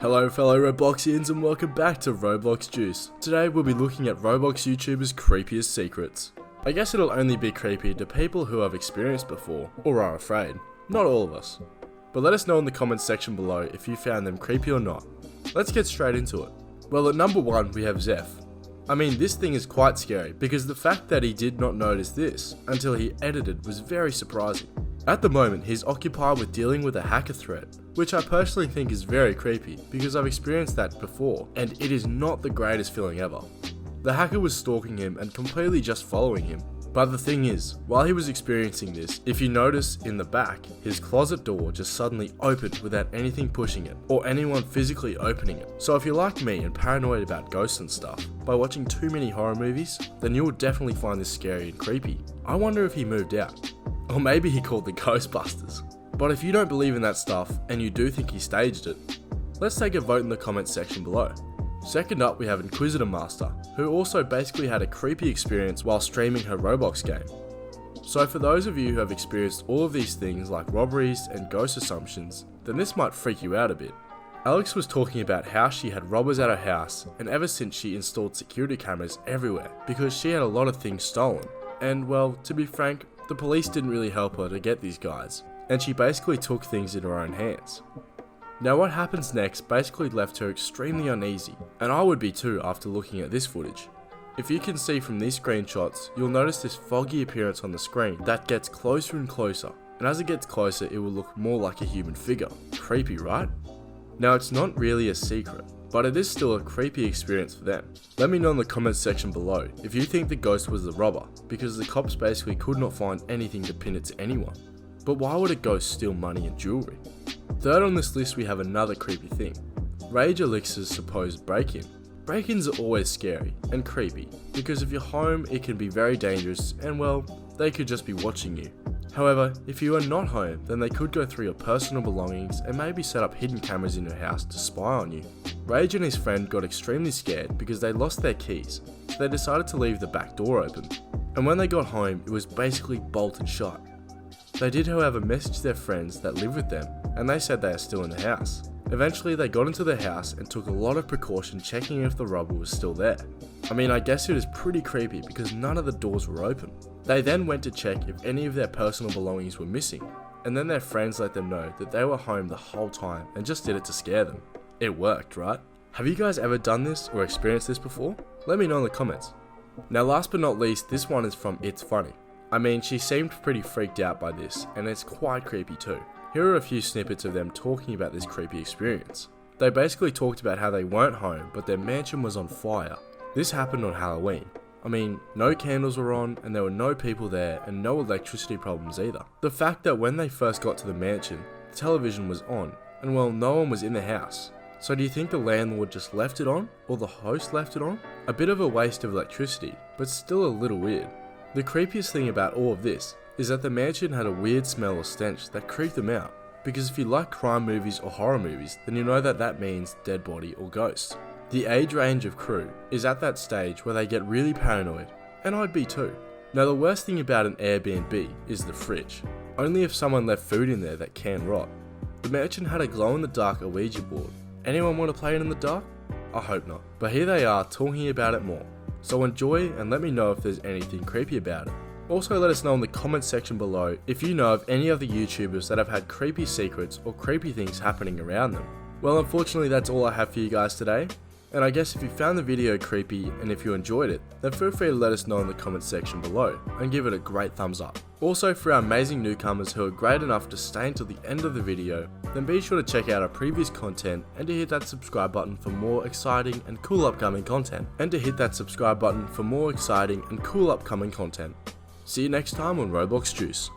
Hello fellow Robloxians and welcome back to Roblox Juice. Today we'll be looking at Roblox YouTubers' creepiest secrets. I guess it'll only be creepy to people who have experienced before, or are afraid. Not all of us. But let us know in the comments section below if you found them creepy or not. Let's get straight into it. Well, at number 1 we have Zeph. I mean, this thing is quite scary because the fact that he did not notice this until he edited was very surprising. At the moment, he's occupied with dealing with a hacker threat, which I personally think is very creepy because I've experienced that before and it is not the greatest feeling ever. The hacker was stalking him and completely just following him. But the thing is, while he was experiencing this, if you notice in the back, his closet door just suddenly opened without anything pushing it, or anyone physically opening it. So if you're like me and paranoid about ghosts and stuff, by watching too many horror movies, then you'll definitely find this scary and creepy. I wonder if he moved out. Or maybe he called the Ghostbusters. But if you don't believe in that stuff, and you do think he staged it, let's take a vote in the comments section below. Second up we have Inquisitor Master, who also basically had a creepy experience while streaming her Roblox game. So for those of you who have experienced all of these things like robberies and ghost assumptions, then this might freak you out a bit. Alex was talking about how she had robbers at her house, and ever since she installed security cameras everywhere because she had a lot of things stolen. And well, to be frank, the police didn't really help her to get these guys, and she basically took things in her own hands. Now what happens next basically left her extremely uneasy, and I would be too after looking at this footage. If you can see from these screenshots, you'll notice this foggy appearance on the screen that gets closer and closer, and as it gets closer it will look more like a human figure. Creepy, right? Now it's not really a secret, but it is still a creepy experience for them. Let me know in the comments section below if you think the ghost was the robber, because the cops basically could not find anything to pin it to anyone. But why would a ghost steal money and jewelry? Third on this list we have another creepy thing. Rage Elixir's supposed break-in. Break-ins are always scary and creepy, because if you're home it can be very dangerous and well, they could just be watching you. However, if you are not home, then they could go through your personal belongings and maybe set up hidden cameras in your house to spy on you. Rage and his friend got extremely scared because they lost their keys, so they decided to leave the back door open. And when they got home, it was basically bolted shut. They did however message their friends that live with them, and they said they are still in the house. Eventually they got into the house and took a lot of precaution checking if the robber was still there. I mean, I guess it is pretty creepy because none of the doors were open. They then went to check if any of their personal belongings were missing, and then their friends let them know that they were home the whole time and just did it to scare them. It worked, right? Have you guys ever done this or experienced this before? Let me know in the comments. Now last but not least, this one is from ItsFunneh. I mean, she seemed pretty freaked out by this, and it's quite creepy too. Here are a few snippets of them talking about this creepy experience. They basically talked about how they weren't home, but their mansion was on fire. This happened on Halloween. I mean, no candles were on, and there were no people there, and no electricity problems either. The fact that when they first got to the mansion, the television was on, and well, no one was in the house. So do you think the landlord just left it on, or the host left it on? A bit of a waste of electricity, but still a little weird. The creepiest thing about all of this is that the mansion had a weird smell or stench that creeped them out, because if you like crime movies or horror movies, then you know that that means dead body or ghost. The age range of crew is at that stage where they get really paranoid, and I'd be too. Now the worst thing about an Airbnb is the fridge. Only if someone left food in there that can rot. The mansion had a glow-in-the-dark Ouija board. Anyone want to play it in the dark? I hope not. But here they are talking about it more. So enjoy and let me know if there's anything creepy about it. Also let us know in the comments section below if you know of any other YouTubers that have had creepy secrets or creepy things happening around them. Well, unfortunately that's all I have for you guys today. And I guess if you found the video creepy and if you enjoyed it, then feel free to let us know in the comments section below and give it a great thumbs up. Also for our amazing newcomers who are great enough to stay until the end of the video, then be sure to check out our previous content and to hit that subscribe button for more exciting and cool upcoming content. See you next time on Roblox Juice.